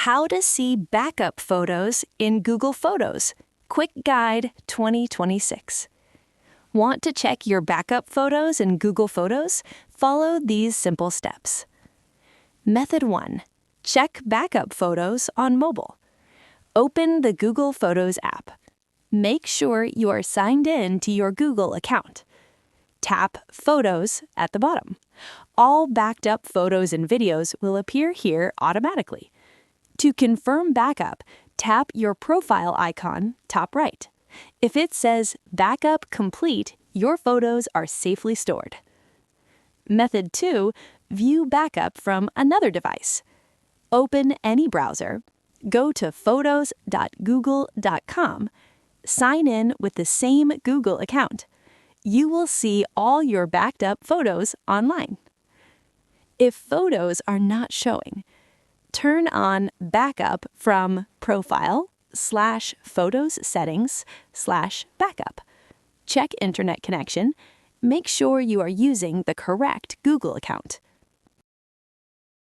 How to see backup photos in Google Photos. Quick Guide 2026. Want to check your backup photos in Google Photos? Follow these simple steps. Method 1. Check backup photos on mobile. Open the Google Photos app. Make sure you are signed in to your Google account. Tap Photos at the bottom. All backed up photos and videos will appear here automatically. To confirm backup, tap your profile icon top right. If it says Backup Complete, your photos are safely stored. Method 2. View backup from another device. Open any browser, go to photos.google.com, sign in with the same Google account. You will see all your backed up photos online. If photos are not showing, turn on Backup from Profile/Photos Settings/Backup. Check internet connection. Make sure you are using the correct Google account.